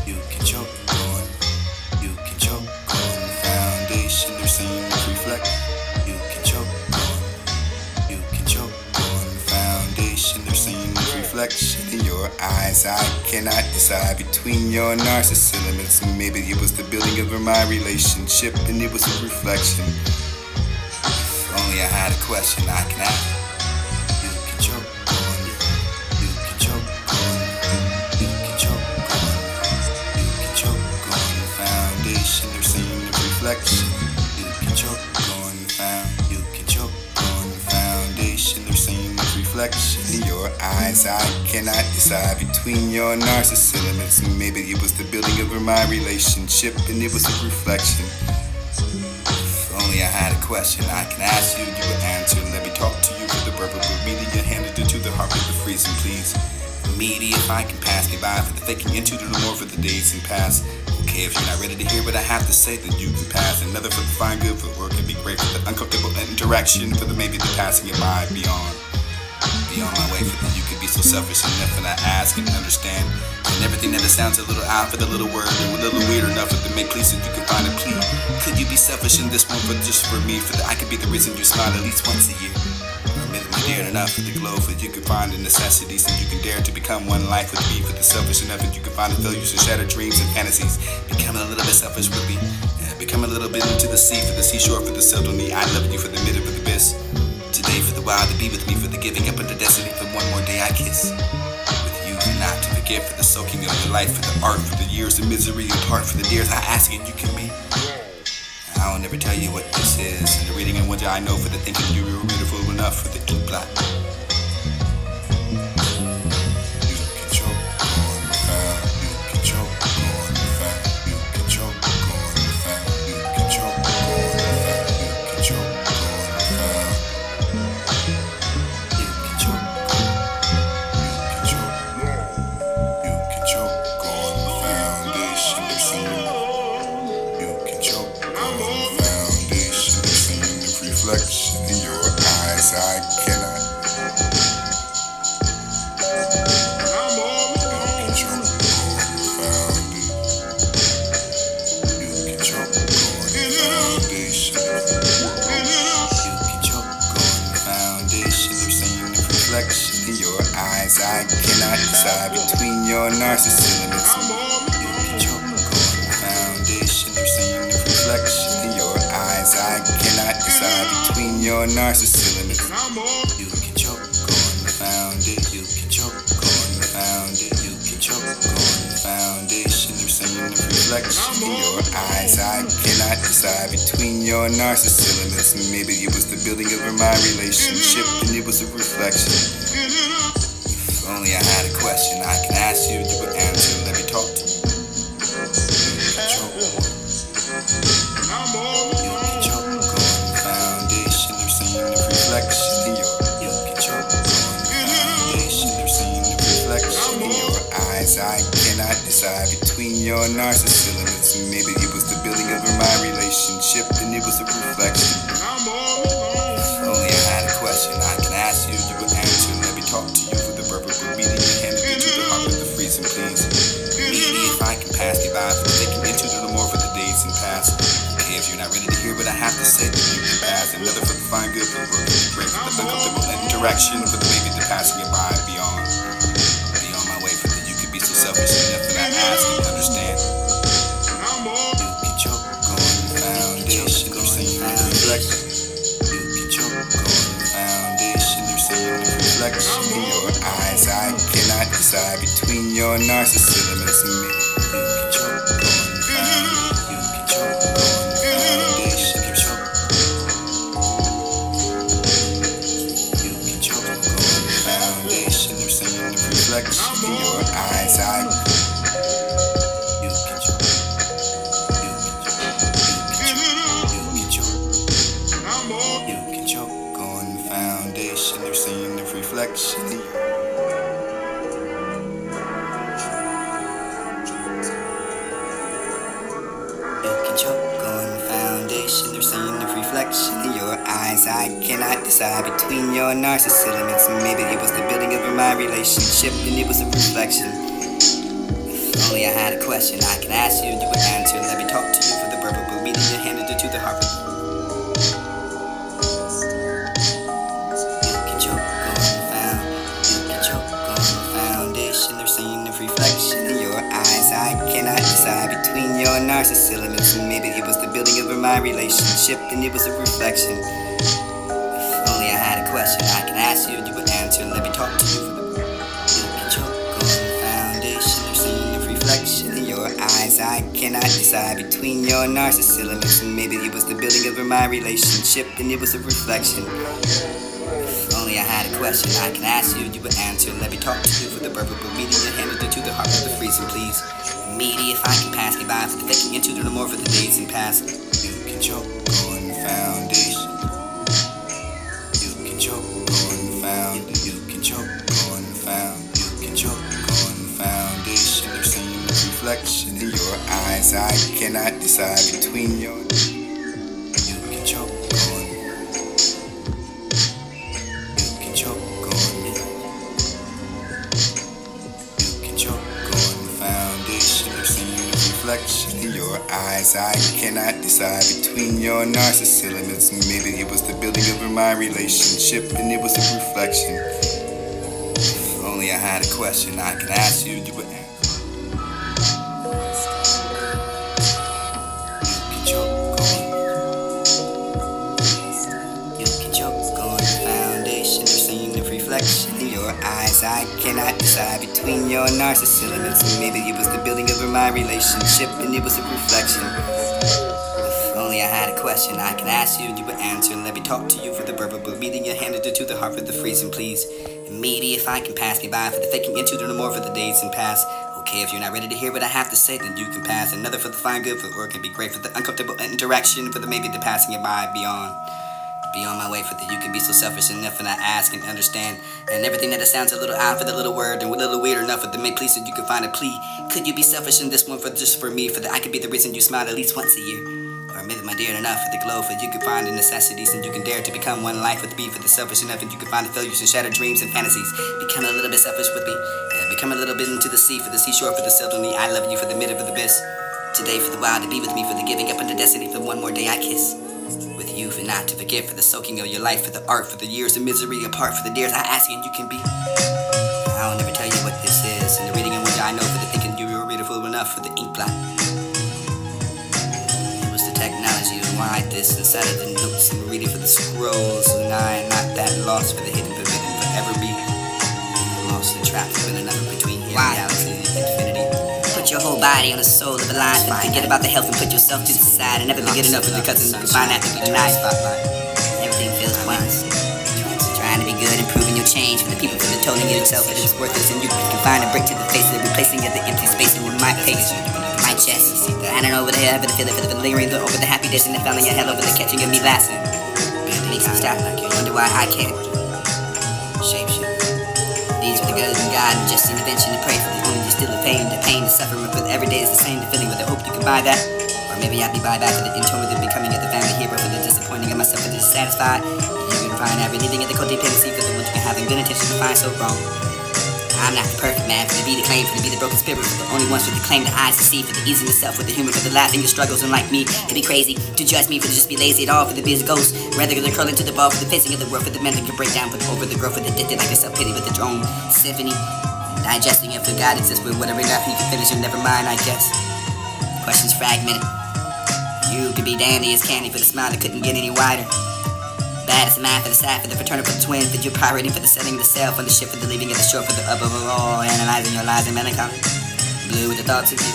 You can choke on, you can choke on the foundation they're saying to reflect. You can choke on, you can choke on the foundation they're saying to reflection in your eyes. I cannot decide between your narcissist elements. Maybe it was the building of my relationship and it was a reflection. If only I had a question I can ask. You can choke on, you can choke on, you can choke on, you can choke on the foundation they're saying the reflection. You can choke on the you can choke on the foundation they're saying the reflection in your eyes. I cannot decide between your narcissist elements. Maybe it was the building of my relationship and it was a reflection. If only I had a question I can ask you, you would answer. Let me talk to you for the purpose of media, handed it to the heart with the freezing, please. Media, if I can pass me by for the faking into the more for the days and past. Okay, if you're not ready to hear what I have to say, then you can pass. Another for the fine good, for the work, and be great for the uncomfortable interaction, for the maybe the passing it by beyond. Be on my way for that you could be so selfish enough and I ask and understand. And everything that it sounds a little odd for the little word and a little weird enough to make please so you can find a plea. Could you be selfish in this one for just for me? For that I could be the reason you smile at least once a year. Or maybe dear enough for the glow for you can find the necessities and you can dare to become one life with me. For the selfish enough that you can find the failures and shattered dreams and fantasies. Becoming a little bit selfish with me. Become a little bit into the sea for the seashore for the sail to me. I love you for the middle of the abyss. Today for the wild to be with me, for the giving up of the destiny, for one more day I kiss with you, and not to forget for the soaking of your life, for the art, for the years of misery apart, for the dares I ask and you can be. I will never tell you what this is, and the reading and wonder I know for the thinking you were beautiful enough for the ink blot. You can choke on the found, you can choke on the found, you can choke on the found, you can choke on the found, you can choke on the found. Reflection in your eyes, I cannot. You can choke on the foundation. You can choke on the foundation. You can choke on the foundation. They're saying the reflection in your eyes. I cannot decide between your narcissist elements. You can choke on the foundation. They're saying the reflection in your eyes. I cannot decide between your narcissist elements. You can choke on the foundation. You can choke on the foundation. You can choke on the foundation. They're saying the reflection in your eyes. I cannot decide between your narcissist elements. Maybe it was the building of my relationship and it was a reflection. If only I had a question I can ask you, you would answer. Let me talk to you. You can choke on. You can choke on the foundation. They're saying the reflection in your. You can choke on the foundation. They're saying the reflection in your eyes. I cannot decide between your narcissist elements. Maybe it was the building of my relationship and it was a reflection. If only I had a question I can ask you, you would answer. Let me talk to you for the purpose of meeting and handing it to the heart with the freezing, please. Maybe if I can pass me by for taking into the more for the days and past. Okay, if you're not ready to hear what I have to say, then you can pass. Another for the fine good, for the work, and be great for the uncomfortable interaction, for the maybe the passing it by beyond. Be on my way for that you could be so selfish enough that I ask and understand. You can choke on the foundation, they're saying the reflection. You can choke on the foundation, they're saying the reflection in your eyes. I cannot decide between your narcissist elements. You can choke on the foundation. You can choke on the foundation. You can choke on the foundation. They're saying the reflection in your eyes. You can choke. You can choke. You can choke on the foundation. They're saying the reflection in your. Choke on the foundation, they're saying the reflection in your eyes. I cannot decide between your narcissist elements. Maybe it was the building of my relationship and it was a reflection. If only I had a question I could ask you, you would answer. Let me talk to you for the verbal meaning you handed it to the heart. You can choke on the found, you can choke on the foundation. There's seen of reflection in your eyes. I cannot decide between your narcissism and maybe it was the building of my relationship and it was a reflection. If only I had a question I could ask you, you would answer. Let me talk to you for the you can choke on the foundation. There's seen of reflection in your eyes. I cannot decide between your narcissism and maybe it was the building of my relationship and it was a reflection. If only I had a question I can ask you, you would answer. Let me talk to you for the verbal meeting you handed it to the heart of the freezing, please. Meaty, if I can pass me by for the faking into the more for the days and past. You can choke on the foundation. You can choke on the found. You can choke on the found. You can choke on the foundation. There's seen reflection in your eyes. I cannot decide between your. You can choke on. You can choke on me. You can choke on the foundation. There's seen reflection in your eyes. I cannot decide between your narcissism and maybe it was the building of my relationship and it was a reflection. If only I had a question I could ask you, you would answer. You can choke on the foundation. There's seen of reflection in your eyes. I cannot decide between your narcissism and maybe it was the building of my relationship and it was a reflection. If only I had a question I could ask you, you would answer. Let me talk to you for the verbal meeting you handed it to the heart for the freezing, please. Meaty, if I can pass me by for the faking into the more for the days and past. Okay, if you're not ready to hear what I have to say, then you can pass. Another for the fine good, for the work can be great, for the uncomfortable interaction, for the maybe the passing it by beyond. Be on my way for that you can be so selfish enough and I ask and understand. And everything that it sounds a little odd for the little word and a little weird enough for the make please that you can find a plea. Could you be selfish in this one for just for me, for that I could be the reason you smile at least once a year? Or maybe my dear enough for the glow, for you can find the necessities and you can dare to become one life with me, for the selfish enough and you can find the failures and shattered dreams and fantasies. Become a little bit selfish with me, become a little bit into the sea, for the seashore, for the seldomly I love you, for the mid of the abyss. Today for the wild to be with me, for the giving up under destiny, for one more day I kiss. With you for not to forget, for the soaking of your life, for the art, for the years of misery apart, for the dares I ask and you can be. I'll never tell you what this is, and the reading in which I know, for the thinking you were readable enough for the ink blot. It was the technology to write this inside of the notes and reading for the scrolls, and I am not that lost for the hidden forbidden forever be. Lost and trapped in another between here and reality and infinity. Put your whole body on the soul of a line. Forget about the health and put yourself to the side and never be good enough for the cousins. You can find that to be denied. Everything feels pointless. Trying to be good, improving your change for the people, for the toning yourself that it's worthless, and you can find a brick to the face of the replacing of the empty space in my face, my chest. I don't know over the head, over the feeling, for the lingering, over the happiness and the feeling your hell over the catching of me lasting. Makes me stop. Wonder why I can't shapeshift. These are the good and God and just intervention to pray for the wound. You're still the pain, the suffering with every day is the same. The feeling with the hope you can buy that. Or maybe I'll be buy back for the internal, the becoming of the family hero, for the disappointing of myself, for the dissatisfied. You can find everything in the codependency for the ones you can have good intentions to find so wrong. I'm not the perfect man, for to be the claim, for to be the broken spirit, for the only ones for the claim, the eyes to see, for the easing the self, for the humor, for the laughing, the struggles, and like me, to be crazy, to judge me, for to just be lazy at all, for the busy ghost, rather than curling to the ball, for the facing of the world, for the men that can break down, but over the growth, for the addicted like a self-pity with the drone symphony, digesting it, for God exists, with whatever enough you can finish, and never mind, I guess. Questions fragmented. You could be dandy as candy, for the smile that couldn't get any wider. Bad as the math, for the sad, for the fraternal, for the twin, for your pirating, for the setting of the sail, for the ship, for the leaving of the shore, for the up of it all, analyzing your lies and melancholy. Blue with the thoughts of you.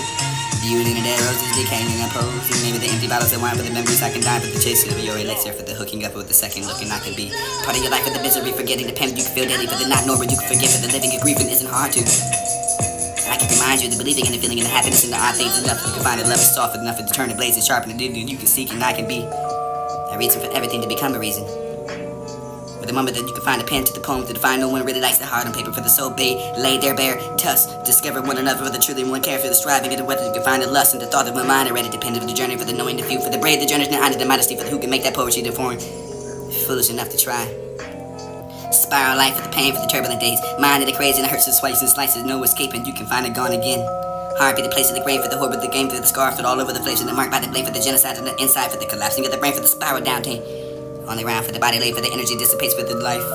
Beauty and the dead roses decaying and opposing. Maybe the empty bottles of wine for the memories I can die, for the chasing of your elixir, for the hooking up with the second looking I can be. Part of your life for the misery, forgetting the pain you can feel daily, for the not knowing you can forget, for the living and grieving isn't hard to. I can remind you the believing in the feeling and the happiness and the odd things enough. You can find the love is soft enough to turn the blades and sharpen the duty you can seek and I can be. A reason for everything to become a reason. With the moment that you can find a pen to the poem to define no one really likes the heart on paper for the soul bay, lay there bare, tusk, discover one another for the truly one care for the striving and the weather you can find the lust and the thought of my mind already dependent for the journey for the knowing the few for the brave the journey's not the modesty for the who can make that poetry deformed. Foolish enough to try. Spiral life for the pain for the turbulent days. Mind of the crazy and the hurts and slices, no escaping. You can find it gone again. Hard be the place of the grain for the horror of the game, through the scar, fit all over the place, and the mark by the blame for the genocide and the inside for the collapsing of the brain for the spiral downturn. Only round for the body laid for the energy dissipates for the life.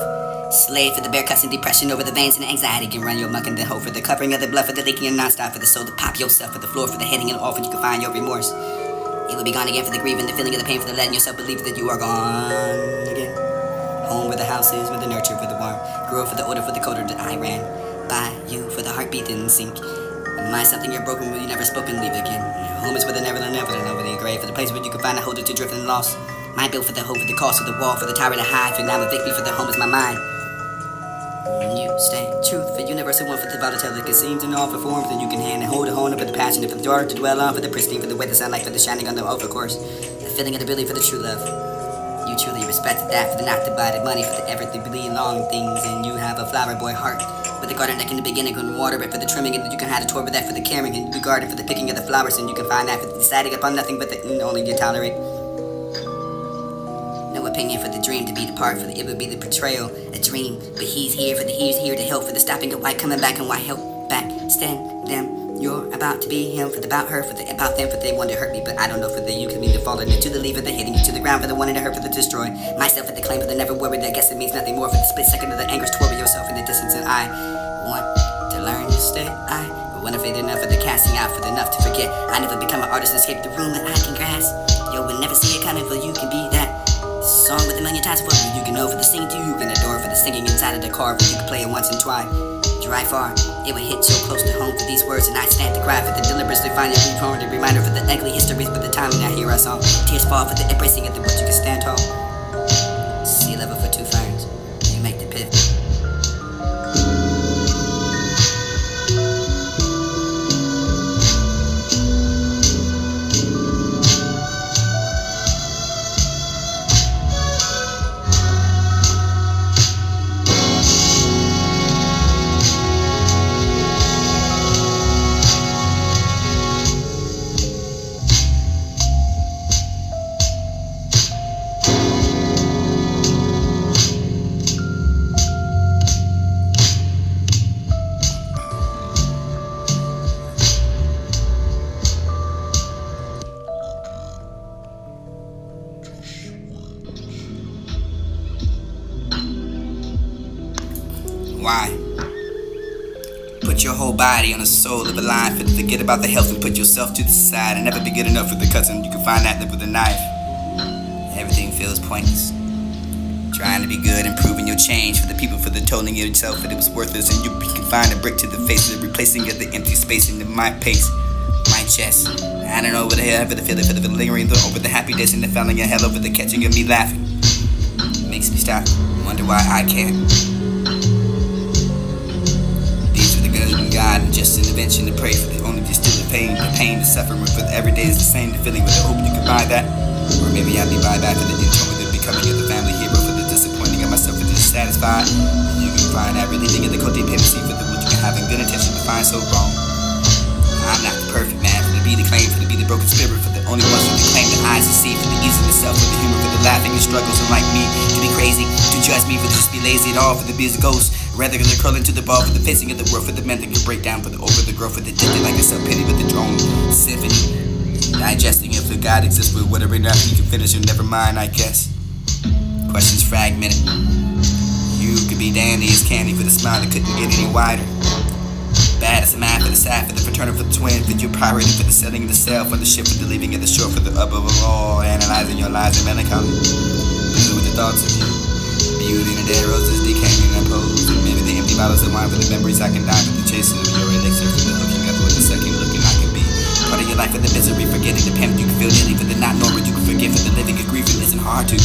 Slave for the bare cuts and depression over the veins and the anxiety can run your muck and then hope for the covering of the blood for the leaking and non-stop for the soul to pop yourself for the floor for the heading and off and you can find your remorse. It will be gone again for the grieving, the feeling of the pain for the letting yourself believe that you are gone again. Home where the house is, with the nurture for the warmth, grow for the odor for the colder that I ran by you for the heartbeat didn't sink. Am I something you're broken with you never spoken, leave again. Home is where the never over the grave, for the place where you can find a holder to drift and lost. My built for the hope, for the cost of the wall, for the tower to hide, for now a victory for the home is my mind. You stay truth for universal one for the volatility it seems in all for forms that you can hand and hold a hold for the passion for the dark to dwell on for the pristine for the way the sunlight for the shining on the over course the feeling of the ability for the true love. You truly respected that for the not divided money for the everything belong things and you have a flower boy heart with the garden deck in the beginning and water it for the trimming and you can have a tour with that for the caring and the garden for the picking of the flowers and you can find that for the deciding upon nothing but the only you tolerate. No opinion for the dream to be the part for the it would be the portrayal a dream but he's here to help for the stopping of why coming back and why help back stand them you're about to be him for the about her for the about them for they want to hurt me but I don't know for the you can mean the falling into the lever the hitting you to the ground for the wanting to hurt for the destroy myself for the claim for the never worried I guess it means nothing more for the split second of the anger twirl yourself in the distance and I want to learn to stay but when I fade enough for the casting out for the enough to forget I never become an artist and escape the room that I can grasp yo will never see it coming for you can be that song with a million times for you can know for the singing to you can adore for the singing inside of the car but you can play it once and twice drive far it would hit so close to home for these words and I stand to cry for the deliberate finding you home the reminder for the ugly histories but the timing I hear us all tears fall for the embracing of the what you can stand tall sea level for two ferns you make the pivot. Why? Put your whole body on the soul of a line for forget about the health and put yourself to the side and never be good enough for the cousin. You can find that with a knife. Everything feels pointless. Trying to be good, improving your change for the people, for the telling yourself that it was worthless and you can find a brick to the face of the replacing of the empty space into my pace, my chest. I don't know what the hell for the feeling for the lingering over the happiness and the feeling of hell over the catching of me laughing. It makes me stop, wonder why I can't. God and just an invention to pray for the only just still the pain, the suffering for the every day is the same, the feeling with the hope you can buy that. Or maybe I'll be buy back for the told me the becoming of the family hero for the disappointing of myself for the dissatisfied. And you can find everything in the codependency for the what you can have in good intention to find so wrong. I'm not the perfect man for to be the claim, for to be the broken spirit, for the only ones who can claim the eyes to see, for the ease of the self, for the humor, for the laughing and struggles, and like me, to be crazy, to judge me, for to just be lazy at all, for the busy ghost. Rather than curling to the ball for the facing of the world, for the men that can break down, for the over the growth, for the addicted like a self-pity with the drone symphony. Digesting if the God exists, but whatever enough you can finish and never mind, I guess. Questions fragmented. You could be dandy as candy for the smile that couldn't get any wider. Bad as a man for the sad, for the fraternal, for the twin, for your priority, for the setting of the sail, for the ship, for the leaving of the shore, for the up of all, analyzing your lives in melancholy. Busy with the thoughts of you. Beauty and the dead roses decaying and opposed. And maybe the empty bottles of wine for the memories I can die for the chasing of your elixir, for the hooking up with the second looking I can be. Part of your life for the misery, forgetting the pain you can feel daily, for the not normal you can forget, for the living and grieving isn't hard to.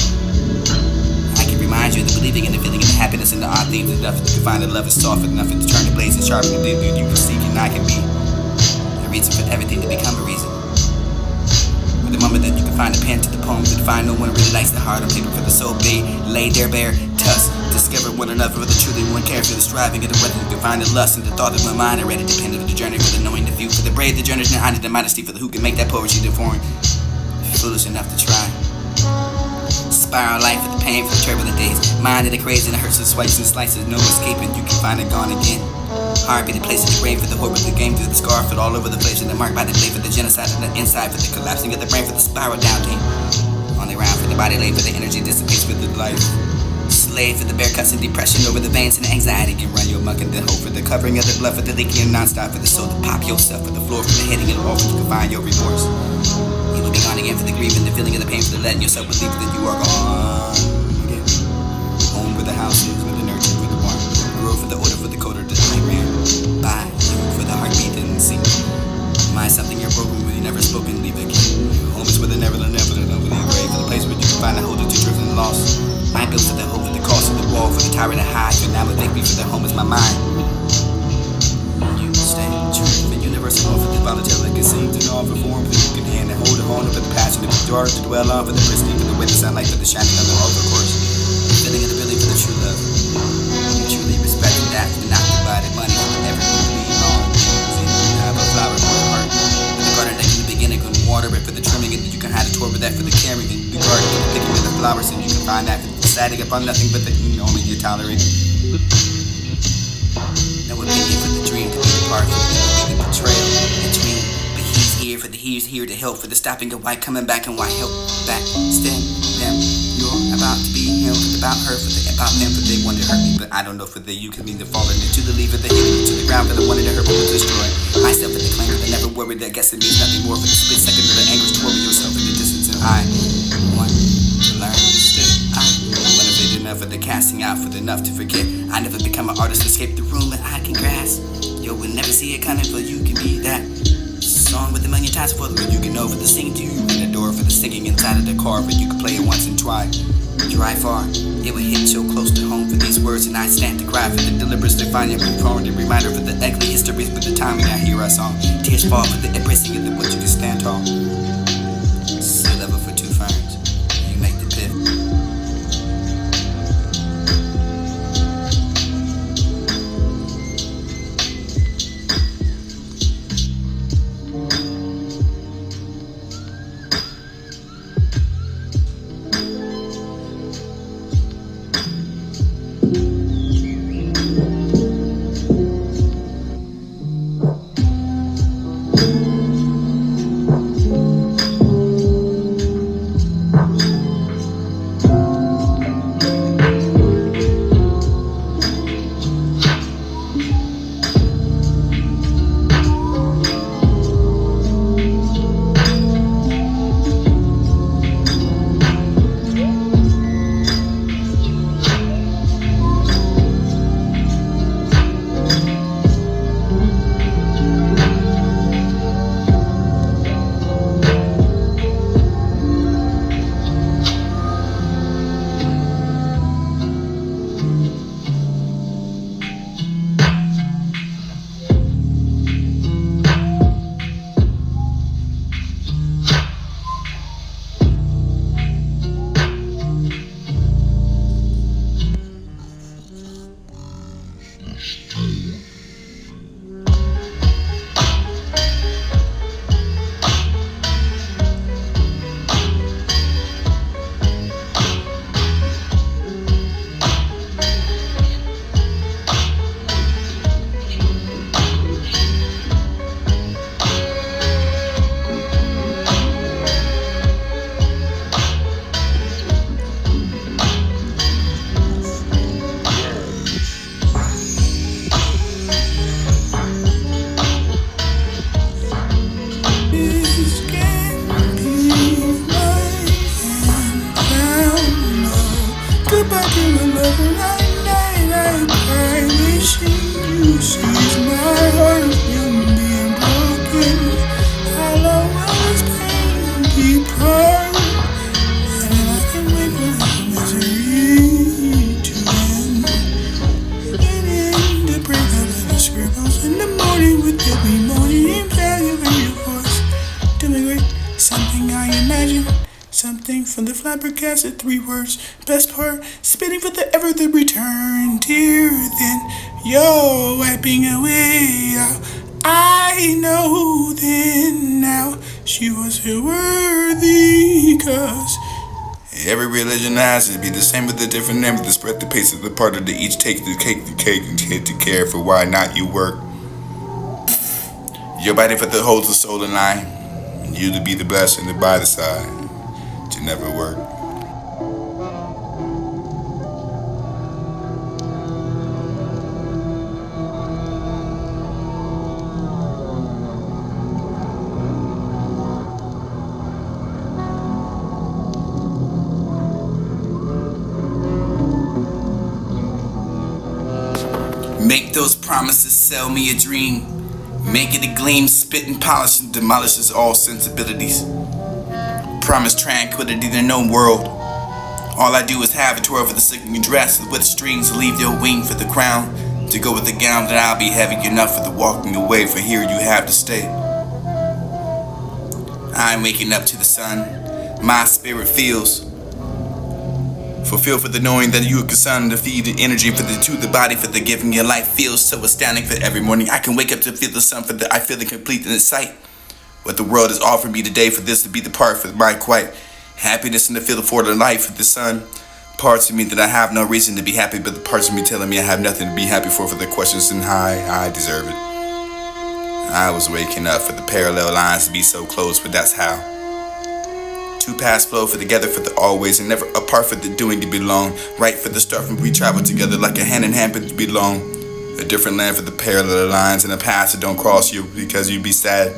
I can remind you that believing in the feeling and the happiness and the odd things enough that you can find that love is soft enough to turn the blades and sharpen the thing you can seek and I can be. A reason for everything to become a reason. For the moment that you can find a pen to the poem to define no one really likes the heart on paper for the soul be laid there bare tusk discover one another for the truly one care for the striving of the weather you can find the lust and the thought of my mind already dependent of the journey for the knowing the view for the brave the journey behind it the modesty for the who can make that poetry the foreign foolish enough to try spiral life with the pain for the turbulent days. Mind of the crazy and the hurts and swipes and slices. No escaping, you can find it gone again. Heartbeat, the place in the grave for the horror of the game, through the scar, fit all over the place, and the mark by the blade for the genocide and the inside for the collapsing of the brain for the spiral down team. On the ground for the body laid for the energy dissipates with the life. Slave for the bare cuts and depression over the veins and the anxiety can run your muck and the hope for the covering of the blood for the leaking and non-stop for the soul to pop yourself for the floor for the hitting and all for you can find your remorse. You will be gone again for the grief and the feeling of the pain for the letting yourself believe that you are gone again. Home where the house is, where the nurture for the warmth, growth for the odor for the coder that I ran by you for the heartbeat and sing. Mind something you're broken with you never spoken, leave again. Home is where the never over the grave for the place where you can find the holder to drift and lost. Mind built for the hope for the cost of the wall for the tower to hide. So now with me for the home is my mind. You stay true for the universal law for the volatile it seems and all for form that you can hand and hold on for the passion of the dark to dwell on for the pristine for the way the sunlight for the shining on the over course. The feeling of the ability for the true love. You truly respecting that for the not divided money for the everything to be on. See, you have a flower for the heart. For the garden that in the beginning can water it for the trimming and you can have a tour with that for the carrying and the garden for the picking of the flowers and you can find that for the deciding upon nothing but the only you tolerate. No opinion for the dream to be the part for the betrayal. The dream, but he's here to help for the stopping of why coming back and why help back. Stand them, you're about to be healed about her for the about them for they wanted to hurt me, but I don't know for the you could mean the falling into the leave of the hitting to the ground for the wanted to hurt me to destroy myself for the claim that never worried that guess it means nothing more for the split second of the anguish toward yourself in the distance and I want to learn to stay. I want to fit enough for the casting out for the enough to forget. I never become an artist to escape the room that I can grasp. You will never see it coming for you can be that song with a million times for the you can know for the singing to you in the door for the singing inside of the car but you can play it once and try. Drive far, it will hit so close to home for these words and I stand to cry for the deliberate define your prone the reminder for the ugly histories for the time when I hear our song. Tears fall for the embracing of the what you can stand tall. Sea level for two ferns, you make the pit. Something from the flabbergasted 3 words. Best part, spitting for the ever the return. Dear then, yo, wiping away. I know then now she was worthy, 'cause Every religion has to be the same with a different name, to spread the pace of the part of the each take the cake and take to care for why not you work. Your body for the holds the soul in line, and you to be the blessing to by the side, to never work. Make those promises, sell me a dream. Make it a gleam, spit and polish and demolishes all sensibilities. Promise tranquility to no world. All I do is have a twirl for the silken dress with strings, leave your wing for the crown. To go with the gown that I'll be heavy enough for the walking away, for here you have to stay. I'm waking up to the sun, my spirit feels. Fulfilled for the knowing that you are concerned to feed the energy for the body for the giving your life feels so astounding for every morning. I can wake up to feel the sun for the I feel the complete in its sight. What the world has offered me today for this to be the part for my quiet happiness and to feel for the life of the sun. Parts of me that I have no reason to be happy, but the parts of me telling me I have nothing to be happy for the questions and how I deserve it. I was waking up for the parallel lines to be so close, but that's how. Two paths flow for together for the always and never apart for the doing to belong. Right for the start when we travel together like a hand in hand but to belong. A different land for the parallel lines and a path that don't cross you because you'd be sad.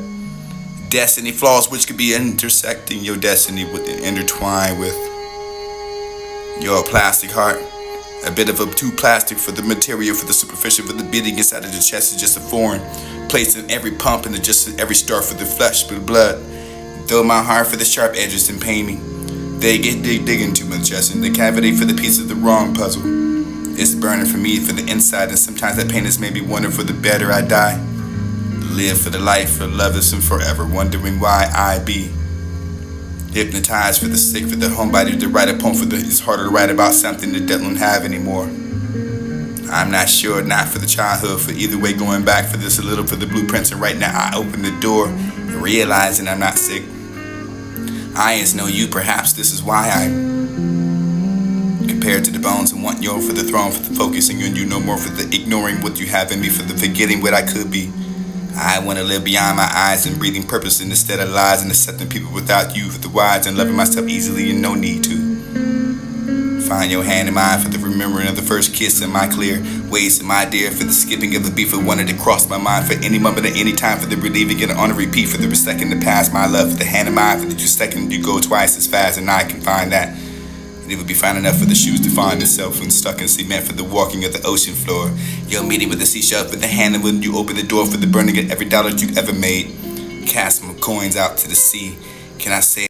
Destiny flaws which could be intersecting your destiny with intertwined with your plastic heart. A bit of a too plastic for the material, for the superficial, for the beating inside of the chest is just a foreign place in every pump and just every star for the flesh, for the blood. Though my heart for the sharp edges and pain me, they get digging to my chest and the cavity for the piece of the wrong puzzle. It's burning for me for the inside, and sometimes that pain has made me wonder for the better I die. Live for the life, for love is and forever, wondering why I be hypnotized for the sick, for the homebody to write a poem for the it's harder to write about something that don't have anymore. I'm not sure, not for the childhood, for either way going back for this a little for the blueprints, and right now I open the door, realizing I'm not sick. I as know you, perhaps this is why I'm compared to the bones and want you for the throne, for the focusing on you no more, for the ignoring what you have in me, for the forgetting what I could be. I want to live beyond my eyes and breathing purpose instead of lies and accepting people without you, for the wise and loving myself easily and no need to. Find your hand in mine for the remembering of the first kiss and my clear ways and my dear, for the skipping of the beat for wanting to cross my mind for any moment at any time, for the relieving it on a repeat, for the second to pass my love, for the hand in mine, for the second you go twice as fast and I can find that. And it would be fine enough for the shoes to find itself when stuck in cement, for the walking of the ocean floor. Your meeting with the seashell, for the hand and when you open the door, for the burning of every dollar you ever made. Cast my coins out to the sea. Can I say